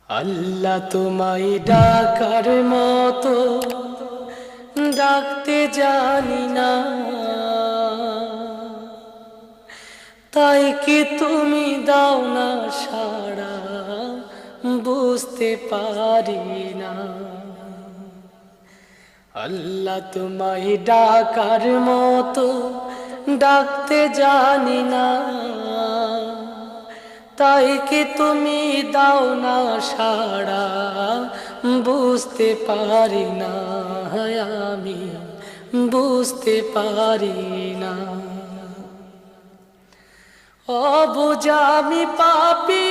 আল্লাহ তোমায় ডাকার মতো ডাকতে জানি না, তাই কি তুমি দাও না সাড়া, বুঝতে পারি না। আল্লাহ তোমায় ডাকার মতো ডাকতে জানি না, তাই কি তুমি দাও না সাড়া, বুঝতে পারি না, আমি বুঝতে পারি না। অবুঝ আমি পাপী